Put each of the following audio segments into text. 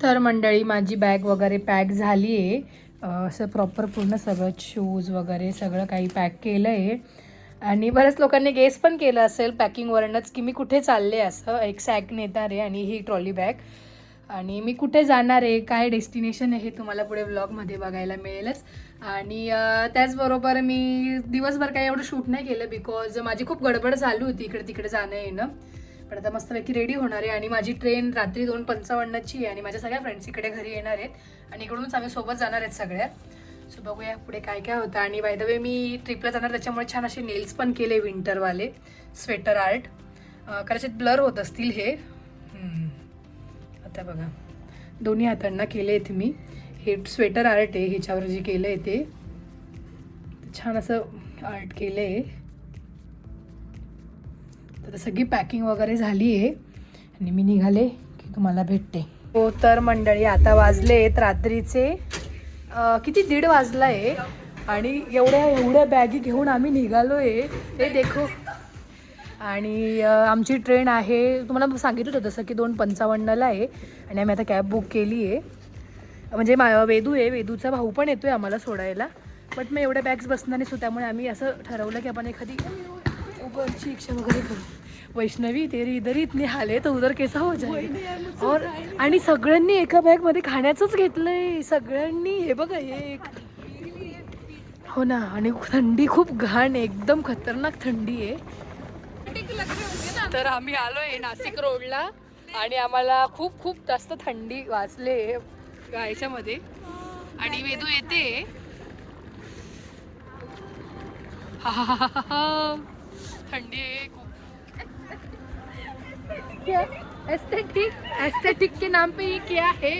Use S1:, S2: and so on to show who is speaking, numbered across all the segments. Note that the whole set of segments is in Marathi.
S1: तर मंडळी माझी बॅग वगैरे पॅक झाली आहे. असं प्रॉपर पूर्ण सगळं शूज वगैरे सगळं काही पॅक केलं आहे. आणि बऱ्याच लोकांनी गेस पण केलं असेल पॅकिंगवरूनच की मी कुठे चालले, असं एक सॅक नेणार आहे आणि ही ट्रॉली बॅग. आणि मी कुठे जाणार आहे, काय डेस्टिनेशन आहे हे तुम्हाला पुढे व्लॉगमध्ये बघायला मिळेलच. आणि त्याचबरोबर मी दिवसभर काही एवढं शूट नाही केलं बिकॉज माझी खूप गडबड चालू होती इकडे तिकडे जाणं येणं. पण आता मस्तपैकी रेडी होणार आहे आणि माझी ट्रेन रात्री 2:55ची आहे आणि माझ्या सगळ्या फ्रेंड्स इकडे घरी येणार आहेत आणि इकडूनच आम्ही सोबत जाणार आहेत सगळ्या. सो बघूया पुढे काय काय होतं. आणि बाय द वे मी ट्रिपला जाणार त्याच्यामुळे छान असे नेल्स पण केले विंटरवाले, स्वेटर आर्ट. कदाचित ब्लर होत असतील हे. आता बघा दोन्ही हातांना केले आहेत मी. हे स्वेटर आर्ट आहे, ह्याच्यावर जे केलं आहे ते छान असं आर्ट केलं आहे. तर सगळी पॅकिंग वगैरे झाली आहे आणि मी निघाले की तुम्हाला भेटते. हो तर मंडळी आता वाजले आहेत रात्रीचे किती 1:30 वाजला आहे आणि एवढ्या बॅगी घेऊन आम्ही निघालो आहे. हे देखो. आणि आमची ट्रेन आहे तुम्हाला सांगितलं होतं तसं की 2:55ला आहे आणि आम्ही आता कॅब बुक केली आहे. म्हणजे वेदू आहे, वेदूचा भाऊ पण येतो आहे आम्हाला सोडायला. बट मग एवढ्या बॅग्स बसणार नाही, सो त्यामुळे आम्ही असं ठरवलं की आपण एखादी उबरची रिक्षा वगैरे करू. वैष्णवी तेरी इधर ही इतनी हाल है तो उधर कैसा हो जाएगा. और आणि सगळ्यांनी एका बॅगमध्ये खाण्याचंच घेतलंय सगळ्यांनी. हे बघा हे एक, हो ना. आणि थंडी खूप घाण, एकदम खतरनाक थंडी आहे. तर आम्ही आलोय नाशिक रोडला आणि आम्हाला खूप खूप जास्त थंडी वाजले याच्यामध्ये. आणि वेदू येते. थंडी आहे खूप. क्या एस्थेटिक के नाम पे ये क्या है?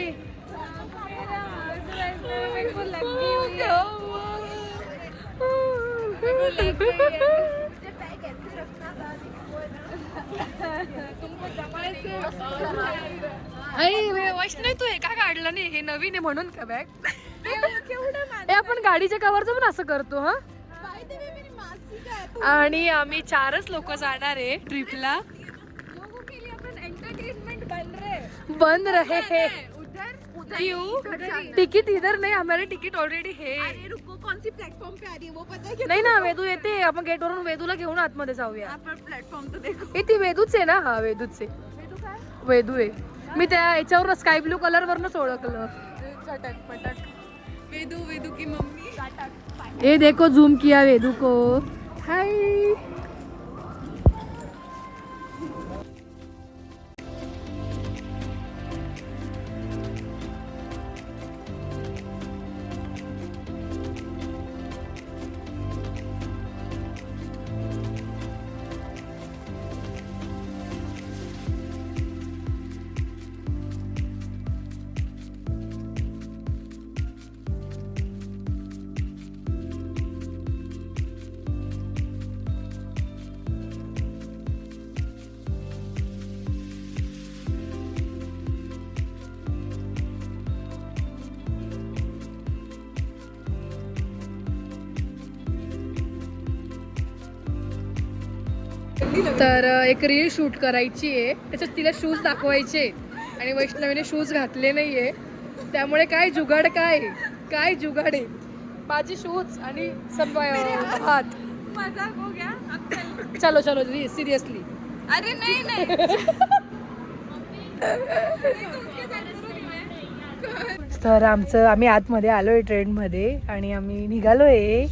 S1: वैष्णव तू हे का काढलं नाही? हे नवीन आहे म्हणून का बॅग? हे आपण गाडीच्या कव्हरचं पण असं करतो. हा. आणि आम्ही 4च लोक जाणार आहे ट्रिपला. बन रहे हैं. क्यों? टिकट इधर नहीं, हमारे टिकट ऑलरेडी है.
S2: रुको, कौन सी प्लेटफॉर्म पे आ रही है वो पता है क्या?
S1: नाही ना, वेदू येते. आपण गेट वरून वेदूला घेऊन आतमध्ये जाऊया.
S2: प्लॅटफॉर्म तो देखो.
S1: ती वेदूच आहे ना? हा वेदूच आहे. वेदू आहे. मी त्या याच्यावर स्काय ब्लू कलर वरनच ओळखलं.
S2: चटक पटक. वेदू की मम्मी.
S1: ये देखो जूम किया वेदू को. हाय. तर एक रील शूट करायची आहे, त्याच्यात तिला शूज दाखवायचे आणि वैष्णवीने शूज घातले नाहीये. त्यामुळे काय जुगाड जुगाड आहे. माझी शूज आणि हात.
S2: मजाक हो गया.
S1: चलो सिरियसली.
S2: अरे नहीं.
S1: तर आम्ही आतमध्ये आलोय ट्रेनमध्ये आणि आम्ही निघालोय.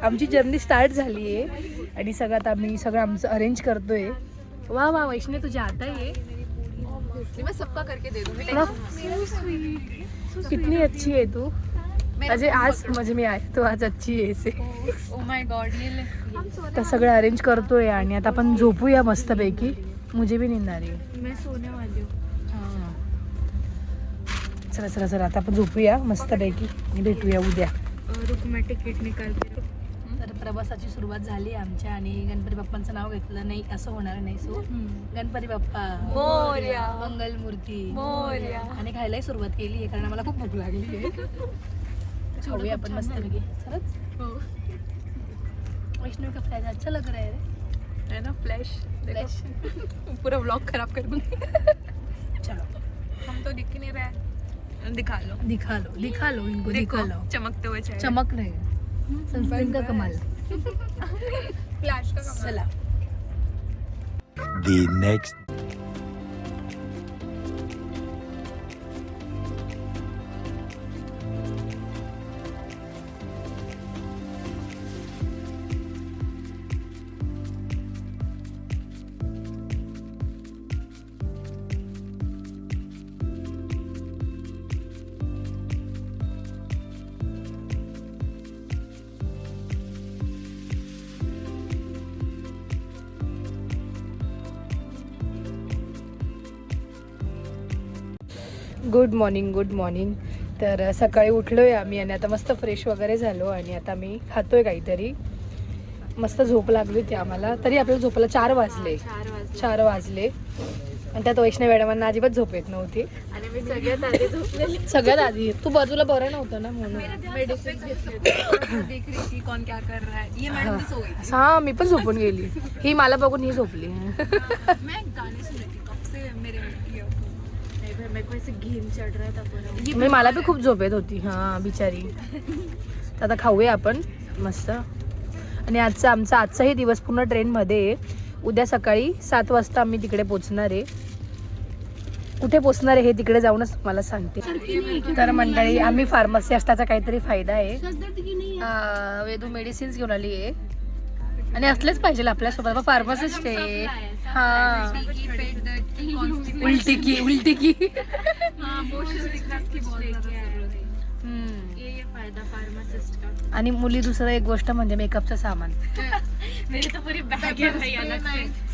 S1: आमची जर्नी स्टार्ट झाली आहे आणि सगळं आमचं अरेंज करतोय. वा वा वैष्णवी तुझ्या आता आहे.
S2: मैं सबका करके दे दूंगी.
S1: कितनी अच्छी है तू. म्हणजे आज म्हणजे मी आहे तू आज अच्छी आहे.
S2: Oh my God.
S1: तर सगळं अरेंज करतोय आणि आता आपण झोपूया मस्तपैकी. मुझे भी नींद आ रही है.
S2: मैं सोने वाली हूँ.
S1: चला आता आपण झोपूया मस्तपैकी आणि भेटूया उद्या.
S2: रुक मैं तिकीट निकालते.
S1: तर प्रवासाची सुरुवात झाली आमच्या आणि गणपती बाप्पांचं नाव घेतलं नाही असं होणार नाही. सो गणपती बाप्पा
S2: मोरया.
S1: मंगलमूर्ती
S2: मोरया.
S1: आणि खायलाही सुरुवात केली आहे कारण आम्हाला खूप भूक लागली आहे. खाऊया आपण मस्तपैकी. खरंच वैष्णवी का फ्लॅश अच्छा लग रहा है ना. फ्लॅश पूरा व्लॉग खराब कर दूंगी. चलो
S2: हम तो दिख ही नहीं रहे. दिखा लो
S1: दिखा लो इनको दिखा लो.
S2: चमकते हुए चेहरे.
S1: चमक नाही सनस्क्रीन का कमाल.
S2: फ्लॅश का कमाल.
S1: चला
S3: The next
S1: गुड मॉर्निंग. तर सकाळी उठलोय आम्ही आणि आता मस्त फ्रेश वगैरे झालो आणि आता मी खातोय काहीतरी. मस्त झोप लागली होती आम्हाला, तरी आपल्याला झोपायला 4 वाजले आणि त्यात वैष्णव मॅडमांना अजिबात झोप येत नव्हती.
S2: आणि मी सगळ्यात आधी झोपलेली.
S1: सगळ्यात आधी तू बाजूला बरं नव्हतं ना म्हणून.
S2: मेडिसिन घेतले देख रही थी कौन क्या कर रहा है. ये मैडम भी सो गई थी.
S1: हा मी पण झोपून गेली. ही मला बघून ही झोपली.
S2: मैं गाने सुन रही थी कब से मेरे ईयरफोन. मेरे को ऐसे घिन चढ़ रहा था पूरा.
S1: मी मला बी खूप झोप येत होती. हा बिचारी. तर आता खाऊया आपण मस्त. आणि आजचाही दिवस पूर्ण ट्रेनमध्ये आहे. उद्या सकाळी 7 वाजता आम्ही तिकडे पोचणार आहे. कुठे पोचणार आहे हे तिकडे जाऊनच तुम्हाला सांगते. तर मंडळी आम्ही फार्मसी असल्याचा काहीतरी फायदा आहे. वेदू मेडिसिन्स घेऊन आली आहे आणि असलेच पाहिजे आपल्यासोबत. फार्मासिस्ट आहे. हा उलटी की आणि मुली दुसरं एक गोष्ट म्हणजे मेकअपचं सामान.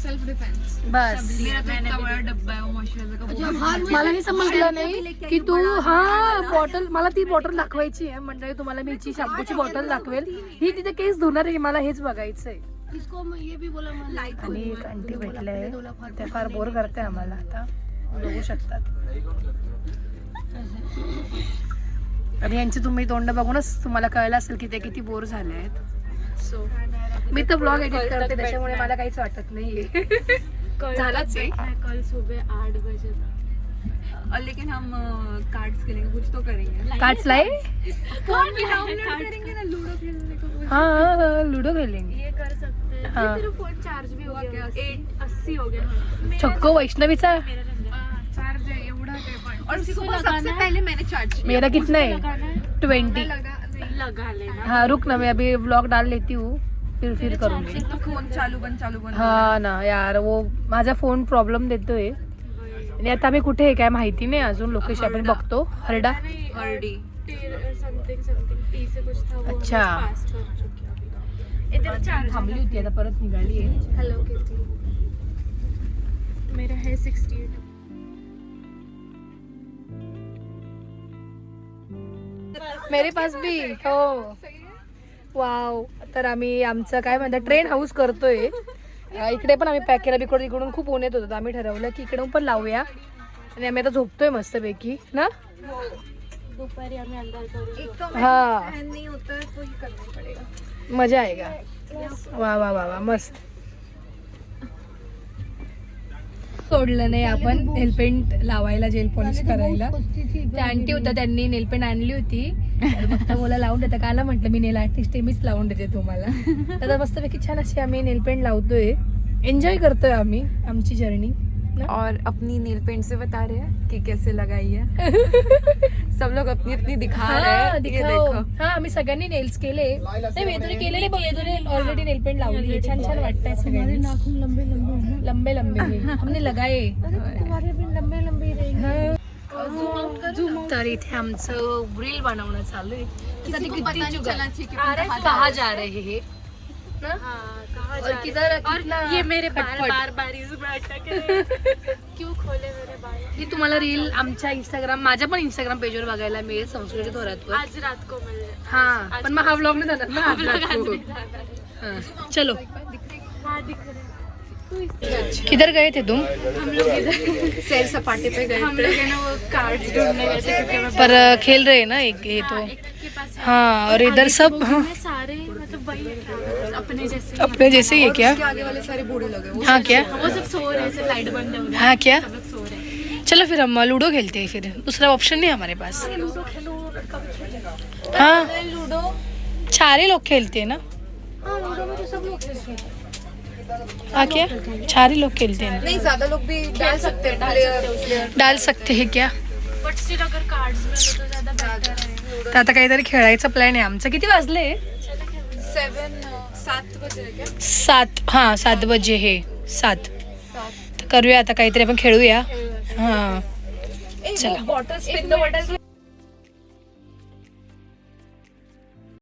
S2: Self defence.
S1: बस
S2: मेरा तो इतना बड़ा डब्बा है वो मॉइस्चराइजर का.
S1: मला हे समजलं नाही की तू बॉटल मला ती बॉटल दाखवायची आहे. म्हणजे तुम्हाला मी हिची शॅम्पूची बॉटल दाखवेल. ही तिथे केस धुणार आहे मला हेच बघायचंय. आणि एक आंटी भेटले ते फार बोर करते आम्हाला. आता बघू शकतात. आणि यांची तुम्ही तोंड बघूनच तुम्हाला कळलं असेल की ते किती बोर झाले आहेत. सो मी तर ब्लॉग एडिट करते त्याच्यामुळे मला काहीच वाटत नाहीये. झालाच आहे.
S2: कल सुबह 8 बजे और लेकिन हम कार्ड्स खेलेंगे कुछ तो करेंगे.
S1: कार्ड्स लाए
S2: कौन भी डाउनलोड करेंगे ना लूडो खेलने को.
S1: हाँ लूडो खेलेंगे.
S2: ये कर सकते हैं.
S1: हाँ.
S2: तेरा फोन चार्ज भी हो गया. 80 हो गया.
S1: छक्को वैष्णवीचा
S2: चार्ज है एवढा ते पण. और सबसे पहले मैंने चार्ज किया.
S1: मेरा कितना है 20.
S2: लगा लेना.
S1: हाँ रुक ना मैं अभी व्लॉग डाल लेती हूँ फिर करूँगी.
S2: तो फोन चालू बंद.
S1: हा ना यार वो माझा फोन प्रॉब्लेम देतोय. आणि आता आम्ही कुठे आहे काय माहिती नाही अजून. लोकेशन आपण बघतो. हरडा.
S2: हर्डी समथिंग टी से कुछ था वो.
S1: अच्छा.
S2: पास कर चुकी अभी. इधर चार्ज
S1: थांबली होती आता परत निघाली आहे.
S2: Hello kitty. मेरा है 68.
S1: मेरे पास भी हो. वाव. तर आम्ही आमचं काय म्हणतात ट्रेन हाऊस करतोय. इकडे पण आम्ही पॅक केला. इकडून खूप ऊन येत होतं. आम्ही ठरवलं की इकडून पण लावूया. आणि आम्ही आता झोपतोय मस्तपैकी ना.
S2: दोपहरी आम्ही अंदर करू.
S1: हा
S2: नहीं होता है तो ही करना पड़ेगा.
S1: मजा आएगा. वा वा वा वा मस्त. सोडलं नाही आपण नेलपेंट लावायला जेल पॉलिश करायला. त्या आंटी होत्या त्यांनी नेलपेंट आणली होती. तर मला लावून देता काला म्हटलं मी नेल आर्टिस्ट मीच लावून देते तुम्हाला. तर मस्तपैकी छान अशी आम्ही नेलपेंट लावतोय. एन्जॉय करतोय आम्ही आमची जर्नी.
S2: और अपनी नेल पेंट से बता रहे हैं कि कैसे लगाई है. सब लोग अपनी दिखा रहे हैं. ये देखो.
S1: हा आम्ही सगळ्यांनी नेल्स केले. नाही वेदूने केलेले बघ. वेदूने ऑलरेडी नेल पेंट लावली. छान छान वाटतंय सगळ्यांनी. नाखून लंबे हमने लगाए.
S2: तुम्हारे भी लंबे रहेंगे.
S1: तर इथे आमचं रील बनवणं चालू आहे.
S2: किसी को पता नहीं चला
S1: कहा जा रहे हैं ना. और किधर कितना
S2: ये मेरे
S1: खटपट.
S2: बार इसमें अटक रहे. क्यों खोले मेरे बाल.
S1: ही तुम्हाला रील आमच्या इंस्टाग्राम माझ्या पण इंस्टाग्राम पेजवर बघायला मिळेल. संस्कृती थोरातवर.
S2: आज रात को मिल.
S1: हा पण मग हा व्लॉग नाही जाणार ना आज रात को. हाँ, चलो.
S2: हाँ दिख रहे.
S1: किधर गए थे तुम.
S2: हम लोग इधर सैर सपाटे पे गए. हम लोग है ना वो कार्ड्स ढूंढने गए थे क्योंकि हमें
S1: पर खेल रहे हैं ना एक ये तो.
S2: एक के पास
S1: हाँ और इधर सब
S2: सारे मतलब वही
S1: अपने जैसे ही है क्या.
S2: आगे वाले सारे बूढ़े लोग हैं.
S1: हाँ क्या.
S2: वो सब सो रहे हैं. सब लाइट बंद है.
S1: हाँ क्या.
S2: सब लोग सो रहे हैं.
S1: चलो फिर हम लूडो खेलते हैं, फिर दूसरा ऑप्शन नहीं है हमारे पास। हाँ
S2: लूडो
S1: 4 ही लोग खेलते हैं ना। हाँ क्या 4 ही लोग खेलते हैं ना?
S2: नहीं, ज्यादा लोग भी डाल सकते हैं, प्लेयर
S1: डाल सकते हैं क्या?
S2: बट स्टिल अगर कार्ड्स में तो ज्यादा बेटर है।
S1: तर आता काहीतरी खेळायचा प्लॅन आहे आमचा. किती वाजले?
S2: 7 बजे क्या?
S1: 7. हां 7 बजे हे 7. तर करूया आता काहीतरी, आपण खेळूया. हां चला.
S2: Bottle spin the bottle